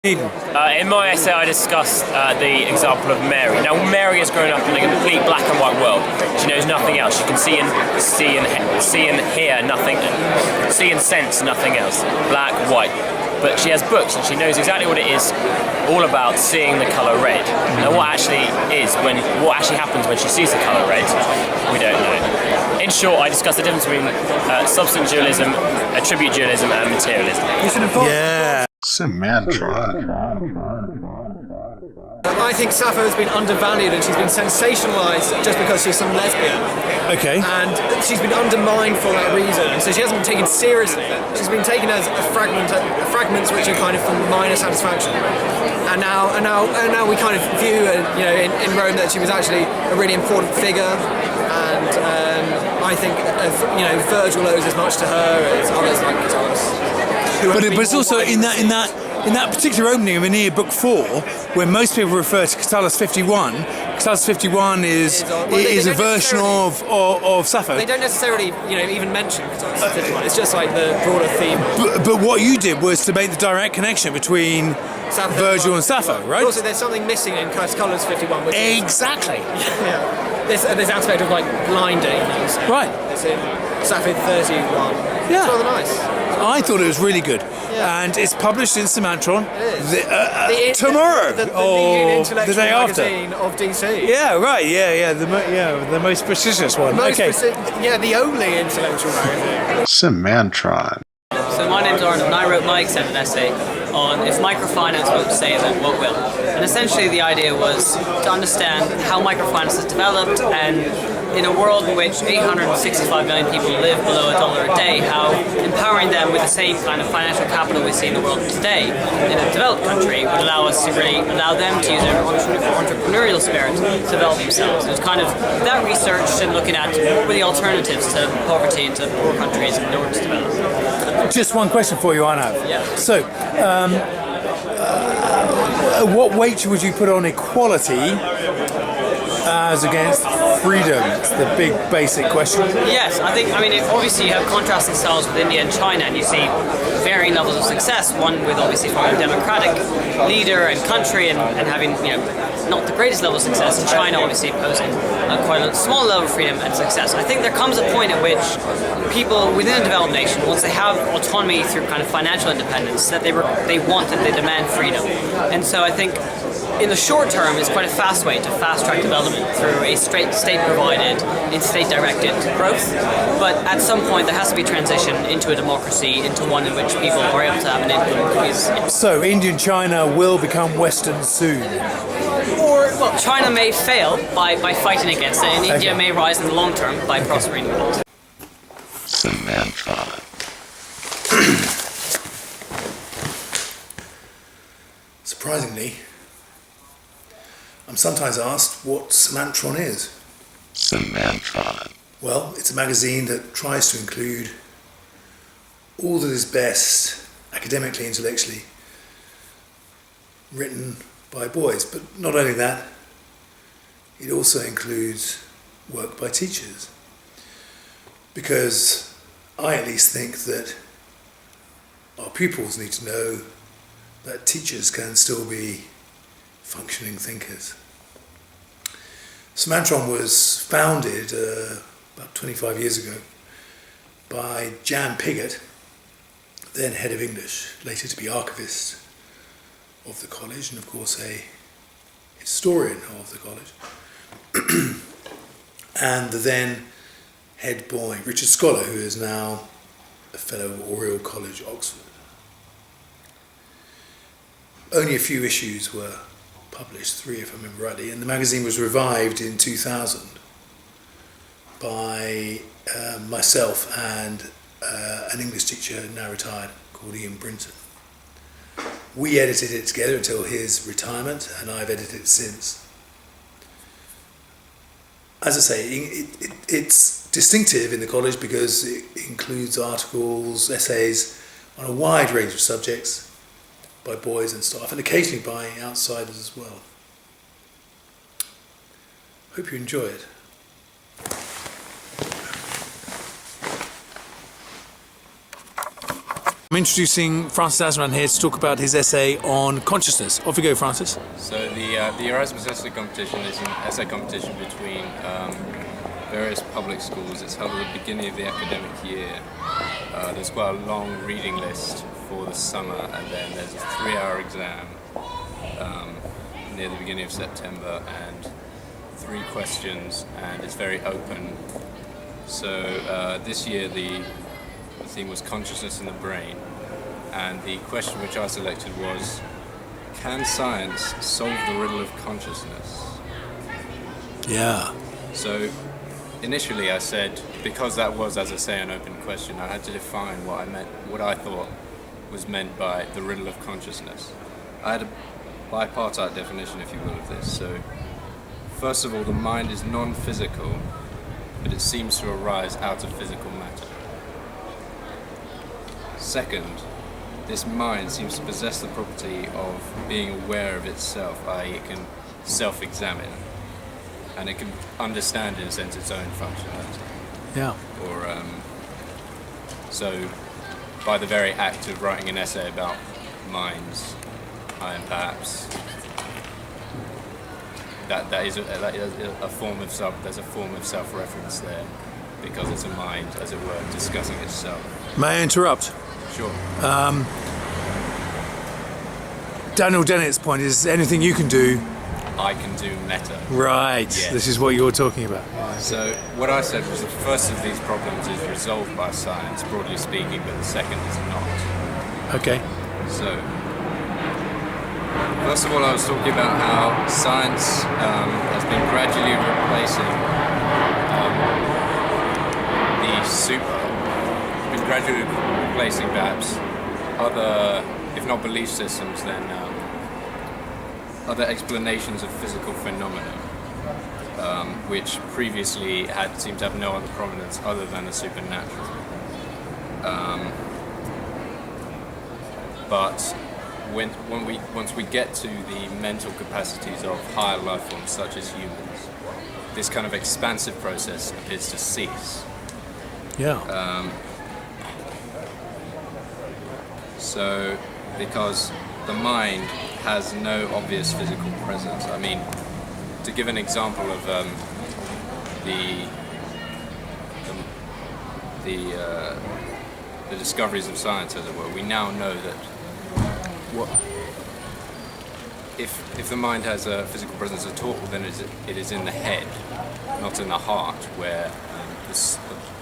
In my essay I discussed the example of Mary. Now Mary has grown up in a complete black and white world. She knows nothing else. She can see and hear nothing, see and sense nothing else. Black, white. But she has books and she knows exactly what it is all about seeing the colour red. Now what actually happens when she sees the colour red, we don't know. In short, I discussed the difference between substance dualism, attribute dualism and materialism. Yeah. Semantron. I think Sappho has been undervalued and she's been sensationalised just because she's some lesbian. Okay. And she's been undermined for that reason. So she hasn't been taken seriously. She's been taken as fragments which are kind of from minor satisfaction. And now we kind of view, in Rome that she was actually a really important figure. And I think, Virgil owes as much to her as others like Catullus. But it's also in that particular opening of Aeneid Book 4, where most people refer to Catullus 51. Catullus 51 is a version of Sappho. They don't necessarily, even mention Catullus 51. It's just like the broader theme. But what you did was to make the direct connection between Virgil and Sappho, right? But also, there's something missing in Catullus 51. Which exactly. Yeah. This aspect of like blinding. Right. It's in Sappho 31. Yeah. It's rather nice. I thought it was really good. Yeah. And it's published in Semantron The tomorrow leading or intellectual the day after. magazine of DC. Yeah, right. Yeah. The most prestigious one. The only intellectual magazine. Semantron. So my name's Arnold and I wrote my extended essay on if microfinance won't save it, what will? And essentially the idea was to understand how microfinance has developed, and in a world in which 865 million people live below $1 a day, how empowering them with the same kind of financial capital we see in the world today in a developed country would allow us to really allow them to use their entrepreneurial spirit to develop themselves. It was kind of that research and looking at what were the alternatives to poverty and to poor countries in order to develop. Just one question for you, Arnav. Yeah. So, what weight would you put on equality as against freedom? It's the big basic question. Yes, obviously you have contrasting styles with India and China, and you see varying levels of success, one with obviously from a democratic leader and country and having, not the greatest level of success, and China obviously posing quite a small level of freedom and success. I think there comes a point at which people within a developed nation, once they have autonomy through kind of financial independence, that they want and they demand freedom. And so I think in the short term, it's quite a fast way to fast-track development through a straight state-provided and state-directed growth. But at some point, there has to be transition into a democracy, into one in which people are able to have an influence. So, India and China will become Western soon? Well, China may fail by fighting against it, and India may rise in the long term by prospering with it. Semantron. Surprisingly, I'm sometimes asked what Semantron is. Semantron. Well, it's a magazine that tries to include all that is best academically, intellectually, written by boys. But not only that, it also includes work by teachers. Because I at least think that our pupils need to know that teachers can still be functioning thinkers. Semantron was founded about 25 years ago by Jan Pigott, then head of English, later to be archivist of the college and of course a historian of the college, and the then head boy Richard Scholar, who is now a fellow of Oriel College, Oxford. Only a few issues were published, 3 if I remember rightly, and the magazine was revived in 2000 by myself and an English teacher now retired called Ian Brinton. We edited it together until his retirement, and I've edited it since. As I say, it's distinctive in the college because it includes articles, essays on a wide range of subjects by boys and staff, and occasionally by outsiders as well. Hope you enjoy it. introducing Francis Asman here to talk about his essay on consciousness. Off you go, Francis. So the Erasmus essay competition is an essay competition between various public schools. It's held at the beginning of the academic year. There's quite a long reading list for the summer, and then there's a 3-hour exam near the beginning of September, and 3 questions, and it's very open. So this year the theme was consciousness in the brain, and the question which I selected was, can science solve the riddle of consciousness? Yeah. So initially I said, because that was, as I say, an open question, I had to define what I thought was meant by the riddle of consciousness. I had a bipartite definition, if you will, of this. So first of all, the mind is non-physical, but it seems to arise out of physical matter. Second, this mind seems to possess the property of being aware of itself, i.e. it can self-examine, and it can understand, in a sense, its own functionality. Yeah. Or so by the very act of writing an essay about minds, I am perhaps that is a form of self-reference there, because it's a mind, as it were, discussing itself. May I interrupt? Sure. Daniel Dennett's point is anything you can do. I can do meta. Right. Yes. This is what you're talking about. So what I said was the first of these problems is resolved by science, broadly speaking, but the second is not. Okay. So, first of all, I was talking about how science has been gradually replacing perhaps other, if not belief systems, then other explanations of physical phenomena, which previously had seemed to have no other prominence other than the supernatural. But once we get to the mental capacities of higher life forms such as humans, this kind of expansive process appears to cease. Yeah. So, because the mind has no obvious physical presence. I mean, to give an example of the discoveries of science, as it were, we now know that if the mind has a physical presence at all, then it is in the head, not in the heart, where the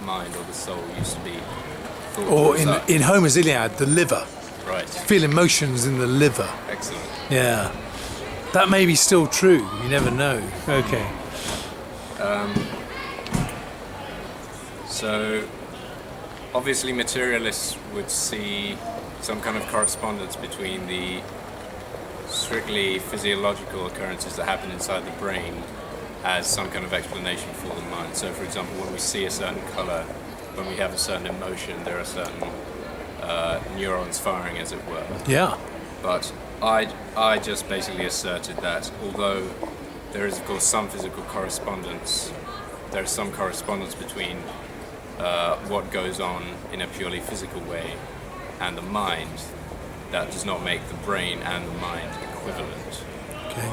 mind or the soul used to be. Or in Homer's Iliad, the liver. Right. Feel emotions in the liver. Excellent. Yeah. That may be still true. You never know. Okay. So, obviously materialists would see some kind of correspondence between the strictly physiological occurrences that happen inside the brain as some kind of explanation for the mind. So, for example, when we see a certain color, when we have a certain emotion, there are certain neurons firing, as it were. Yeah. But I just basically asserted that although there is, of course, some physical correspondence, there is some correspondence between what goes on in a purely physical way and the mind, that does not make the brain and the mind equivalent. Okay.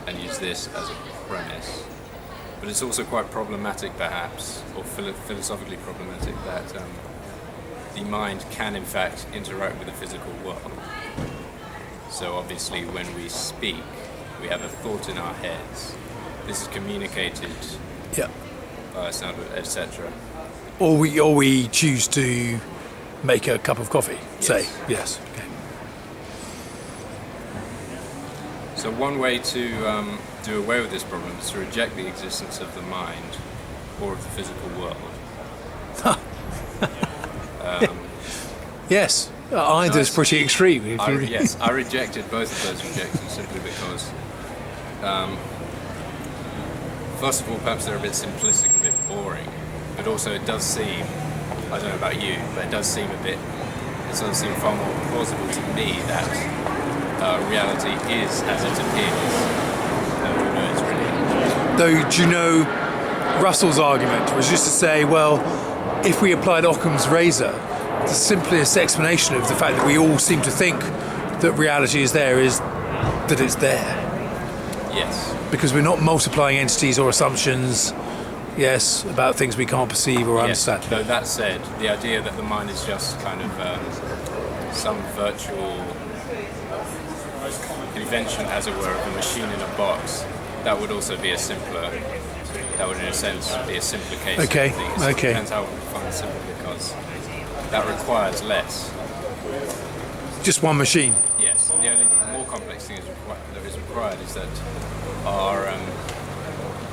And use this as a premise. But it's also quite problematic, perhaps, or philosophically problematic, that the mind can, in fact, interact with the physical world. So obviously, when we speak, we have a thought in our heads. This is communicated Yeah. by a sound, etc. Or we choose to make a cup of coffee. Yes. Say yes. Okay. So one way to do away with this problem is to reject the existence of the mind or of the physical world. Yes. Either's Nice. pretty extreme. Yes, I rejected both of those rejections simply because, first of all, perhaps they're a bit simplistic and a bit boring, but also it does seem, I don't know about you, but it does seem far more plausible to me that reality is as it appears. No, it's really. Though, do you know, Russell's argument was just to say, well, if we applied Occam's razor, the simplest explanation of the fact that we all seem to think that reality is there is that it's there. Yes. Because we're not multiplying entities or assumptions, yes, about things we can't perceive or understand. Though that said, the idea that the mind is just kind of some virtual invention, as it were, of a machine in a box, that would also be a simpler. That would, in a sense, be a simpler case. Okay. Of things. Okay. It depends how we define simple, because that requires less. Just one machine. Yes. The only more complex thing that is required is that our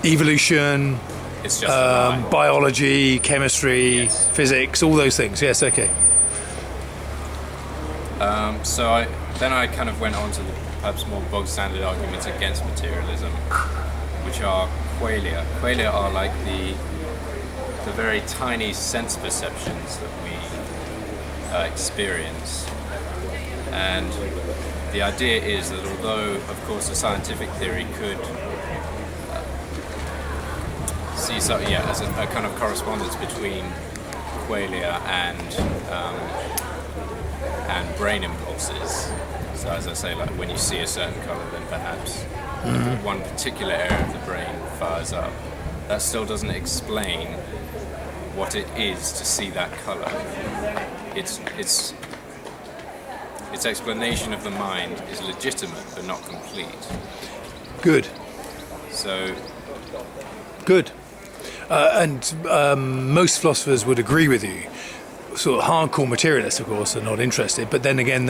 Evolution, it's just the mind. biology, chemistry, Yes. physics, all those things. Yes, okay. So I kind of went on to the perhaps more bog standard arguments against materialism, which are qualia. Qualia are like the very tiny sense perceptions that we experience. And the idea is that although, of course, a scientific theory could see so, as a kind of correspondence between qualia and brain impulses. So as I say, like when you see a certain colour, then perhaps one particular area of the brain fires up. That still doesn't explain what it is to see that colour. Its explanation of the mind is legitimate but not complete. Good. So Good. And most philosophers would agree with you. Sort of hardcore materialists, of course, are not interested. But then again,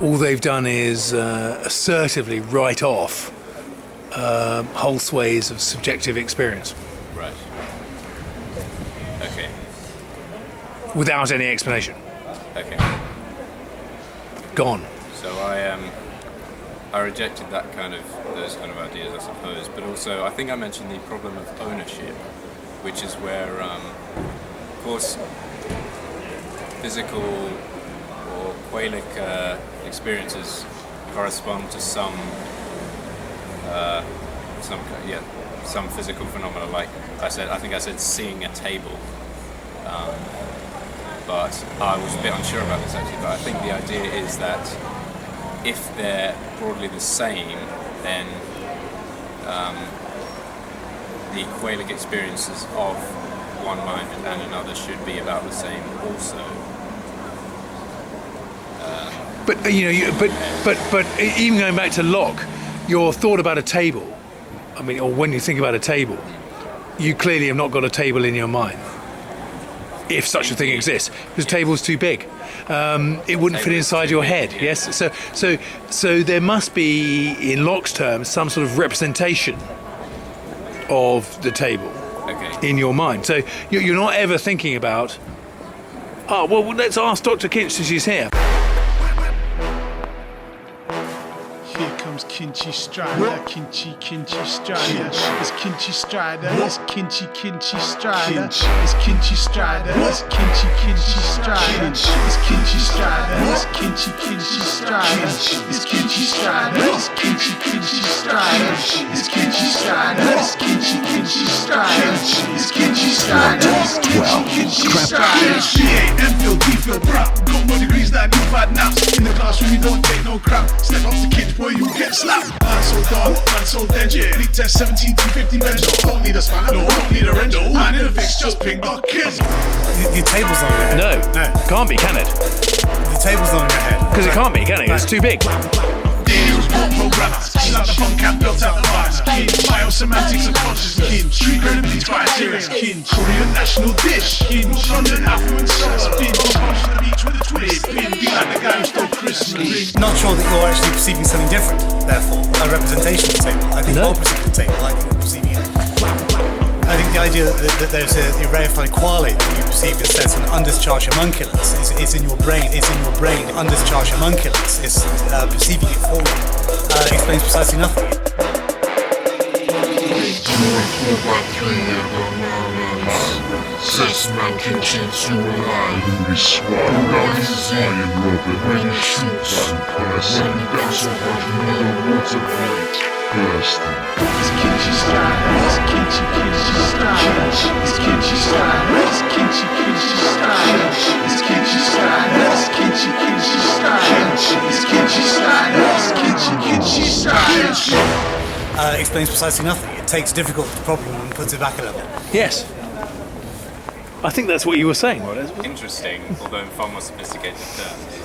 all they've done is assertively write off whole swathes of subjective experience right. Okay. without any explanation. Okay. Gone. So I rejected those kind of ideas, I suppose. But also, I think I mentioned the problem of ownership, which is where, of course, physical or qualic experiences correspond to some physical phenomena. Like I think I said seeing a table. But I was a bit unsure about this actually. But I think the idea is that if they're broadly the same, then the qualic experiences of one mind and another should be about the same also. But but even going back to Locke, your thought about a table, I mean, or when you think about a table, you clearly have not got a table in your mind, if such a thing exists, because the table's too big. It wouldn't fit inside your head. Yes, so there must be, in Locke's terms, some sort of representation of the table in your mind. So you're not ever thinking about, oh well, let's ask Dr. Kinch if she's here. Here comes Kinchy Strider, Kinchy Strider. It's Kinchy Strider, it's Kinchy Strider. It's Kinchy Strider, it's Kinchy Strider. It's Kinchy Strider, it's Kinchy Strider. It's Kinchy Strider, it's Kinchy Strider. It's Kinchy Strider, it's Kinchy Strider. It's Kinchy Strider, it's Kinchy Strider. GA, MPhil, DPhil, bruh. Got more degrees than you bad naps. In the classroom, you don't take no crap. Step up to kids, boy, you get slapped. Man so dumb, man so dead. League test 17 to 50 bench. Don't need a spanner, no, don't need a wrench. Man in a fix, just ping the kids. Your table's not in your head. No, can't be, can it? The table's not in your head. Because it can't be, can it? It's too big. Daniel's programmer. Slap the fun cap, built out the bars. Kin, biosemantics and consciousness. Kin, street credibility criteria. Kin, Korean national dish. Kin, London affluent sauce. Kin, punch to the beach with a twist. Kin, be like the guy who stole Christmas. Not sure that you're actually perceiving something different, therefore, a representation of the table. I think you're perceiving the table, I think you're perceiving it. I think the idea that there's a rarefied quality that you perceive as sense an undischarged homunculus is in your brain. It's in your brain. Undischarged homunculus is perceiving it for you. Explains precisely nothing. Says man can change you alive. Booty swap. Around his iron rubber when he shoots. When he bounce so hard you need a water break. bursting. It's Kinchi Strider. It's Kinchi Strider. It's Kinchi Strider. It's Kinchi Strider. It's Kinchi Strider. It's Kinchi Strider. It's Kinchi Strider. It's Kinchi Strider. Explains precisely nothing. It takes a difficult problem and puts it back a level. Yes. I think that's what you were saying, Rod. Interesting, although in far more sophisticated terms.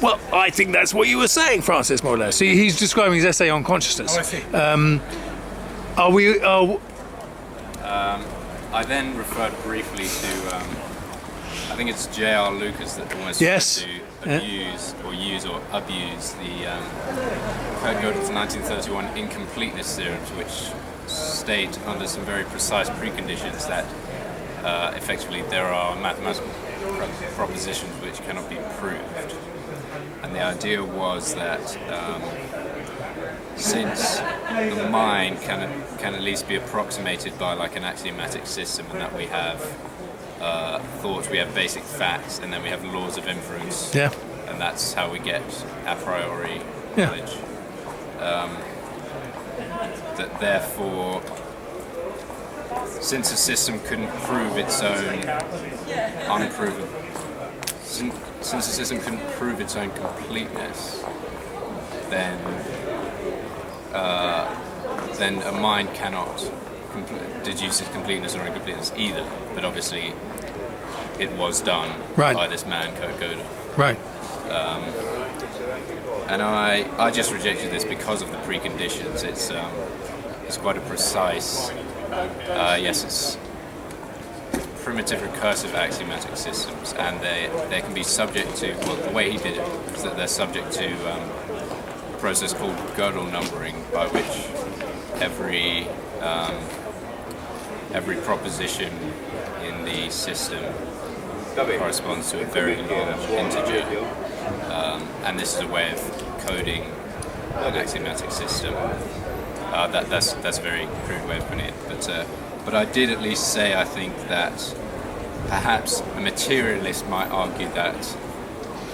Well, I think that's what you were saying, Francis, more or less. See, he's describing his essay on consciousness. Oh, I see. Are we... I then referred briefly to, I think it's J.R. Lucas that almost Yes. to abuse or abuse the Kurt Gödel's 1931 incompleteness theorems, which state under some very precise preconditions that effectively there are mathematical propositions which cannot be proved. And the idea was that since the mind can at least be approximated by like an axiomatic system, and that we have thoughts, we have basic facts, and then we have laws of inference, Yeah. and that's how we get a priori Yeah. knowledge. That therefore, since a system couldn't prove its own unproven, since the system couldn't prove its own completeness, then a mind cannot deduce its completeness or incompleteness either. But obviously, it was done Right. by this man, Kurt Gödel. Right. And I just rejected this because of the preconditions. It's quite a precise, it's primitive recursive axiomatic systems, and they can be subject to, well, the way he did it is that they're subject to a process called Gödel numbering, by which every proposition in the system corresponds to a very large integer, and this is a way of coding an axiomatic system. That's a very crude way of putting it, but I did at least say, I think, that perhaps a materialist might argue that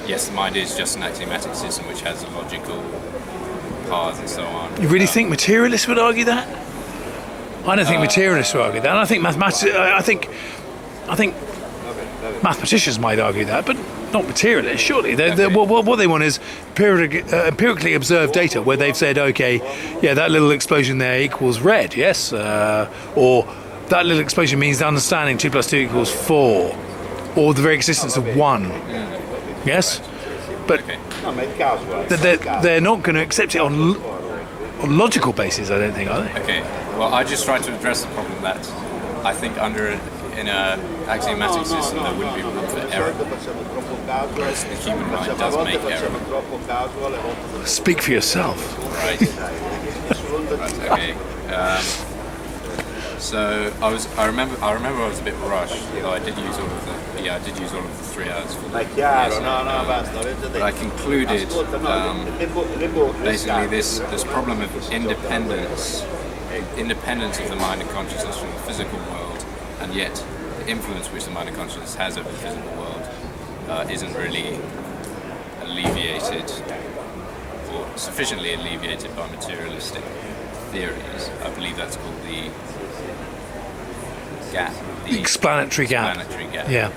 yes, the mind is just an axiomatic system which has a logical path and so on. You really think materialists would argue that? I don't think materialists would argue that. And I think I think mathematicians might argue that, but not materialists. Surely, what they want is empirically observed data, where they've said, okay, yeah, that little explosion there equals red, yes, or that little explosion means understanding 2 + 2 = 4, or the very existence of 1, yes. But they're not going to accept it on logical basis, I don't think, are they? Okay. Well, I just tried to address the problem that I think in an axiomatic system there wouldn't be room for error, whereas the human mind does make error. Speak for yourself. Right. Right. Okay. So I remember I was a bit rushed. Though I did use all of the 3 hours for that. But I concluded basically this problem of independence of the mind and consciousness from the physical world, and yet the influence which the mind and consciousness has over the physical world isn't really alleviated or sufficiently alleviated by materialistic theories. I believe that's called the gap. The Explanatory gap. Yeah.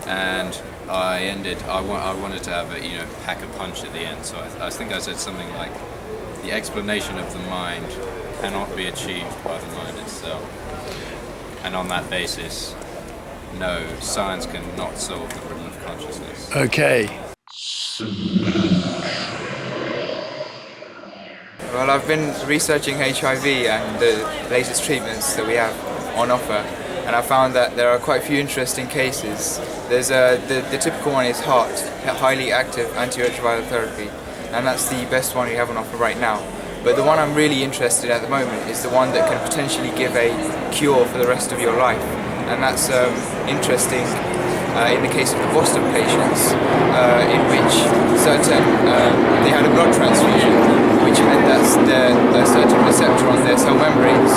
And I wanted to have pack a punch at the end. So I think I said something like, the explanation of the mind cannot be achieved by the mind itself. And on that basis, no, science cannot solve the problem of consciousness. Okay. Well, I've been researching HIV and the latest treatments that we have on offer, and I found that there are quite a few interesting cases. There's the typical one is HAART, highly active antiretroviral therapy, and that's the best one we have on offer right now. But the one I'm really interested in at the moment is the one that can potentially give a cure for the rest of your life, and that's interesting in the case of the Boston patients, in which they had a blood transfusion, which meant that a certain receptor on their cell membranes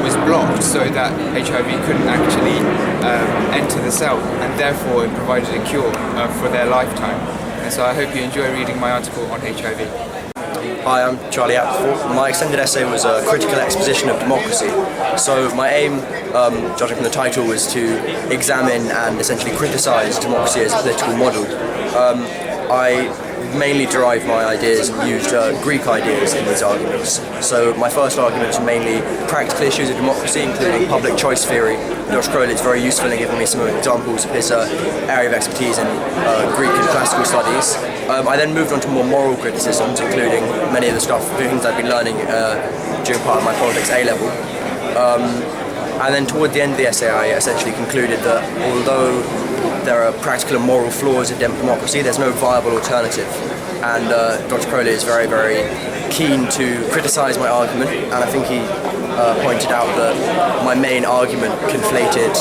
was blocked so that HIV couldn't actually enter the cell, and therefore it provided a cure for their lifetime. And so I hope you enjoy reading my article on HIV. Hi, I'm Charlie Apple. My extended essay was a critical exposition of democracy. So my aim, judging from the title, was to examine and essentially criticise democracy as a political model. I mainly derived my ideas and used Greek ideas in these arguments. So my first arguments were mainly practical issues of democracy, including public choice theory. Dr. Crowley is very useful in giving me some examples of his area of expertise in Greek and classical studies. I then moved on to more moral criticisms, including many of the things I've been learning during part of my politics A-level. And then toward the end of the essay, I essentially concluded that although there are practical and moral flaws in democracy, there's no viable alternative. And Dr. Crowley is very, very keen to criticise my argument, and I think he pointed out that my main argument conflated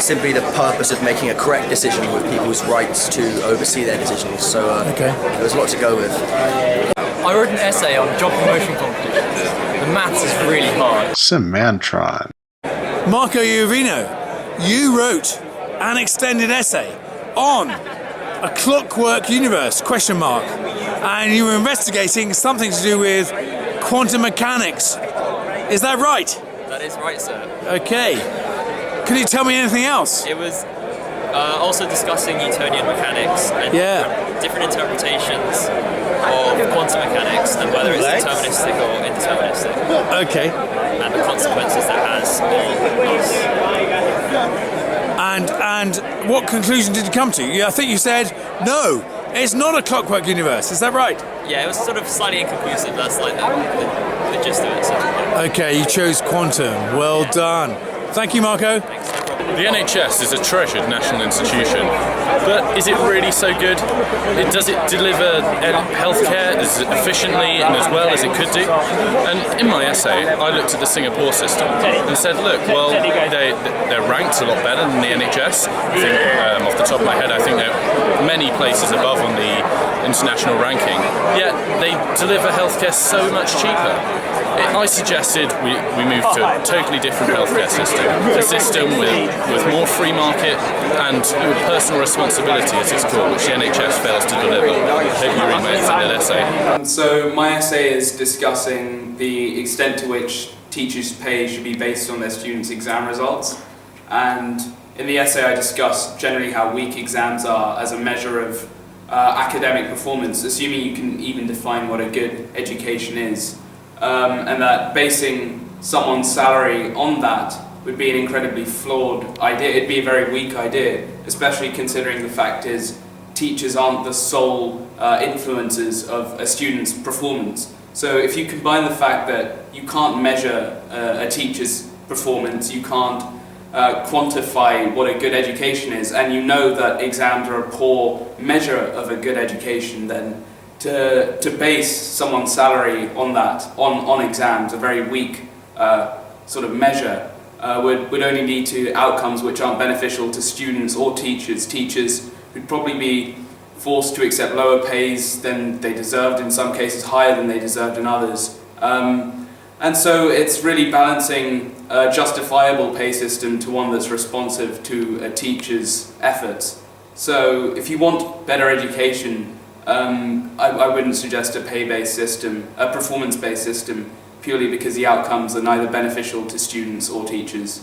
simply the purpose of making a correct decision with people's rights to oversee their decisions. So there's a lot to go with. I wrote an essay on job promotion competitions. The maths is really hard. Semantron. Marco Iovino, you wrote an extended essay on a clockwork universe, ? And you were investigating something to do with quantum mechanics. Is that right? That is right, sir. Okay. Can you tell me anything else? It was also discussing Newtonian mechanics and different interpretations of quantum mechanics and whether it's deterministic or indeterministic. Okay. And the consequences that has on us. And what conclusion did you come to? I think you said, no, it's not a clockwork universe. Is that right? Yeah, it was sort of slightly inconclusive. That's like the gist of it. So. Okay, you chose quantum. Well done. Thank you, Marco. The NHS is a treasured national institution, but is it really so good? Does it deliver healthcare as efficiently and as well as it could do? And in my essay, I looked at the Singapore system and said, look, well, they're ranked a lot better than the NHS. I think, off the top of my head, I think they're many places above on the international ranking, yet they deliver healthcare so much cheaper. I suggested we move to a totally different healthcare system, a system with more free market and with personal responsibility, as it's called, which the NHS fails to deliver. I hope you read my extended essay. So my essay is discussing the extent to which teachers' pay should be based on their students' exam results, and in the essay I discuss generally how weak exams are as a measure of academic performance, assuming you can even define what a good education is. And that basing someone's salary on that would be an incredibly flawed idea. It'd be a very weak idea, especially considering the fact is teachers aren't the sole influencers of a student's performance. So if you combine the fact that you can't measure a teacher's performance, you can't quantify what a good education is, and you know that exams are a poor measure of a good education, then to base someone's salary on that, on exams, a very weak sort of measure, would only lead to outcomes which aren't beneficial to students or teachers. Teachers would probably be forced to accept lower pays than they deserved, in some cases higher than they deserved in others. And so it's really balancing a justifiable pay system to one that's responsive to a teacher's efforts. So if you want better education, I wouldn't suggest a pay-based system, a performance-based system, purely because the outcomes are neither beneficial to students or teachers.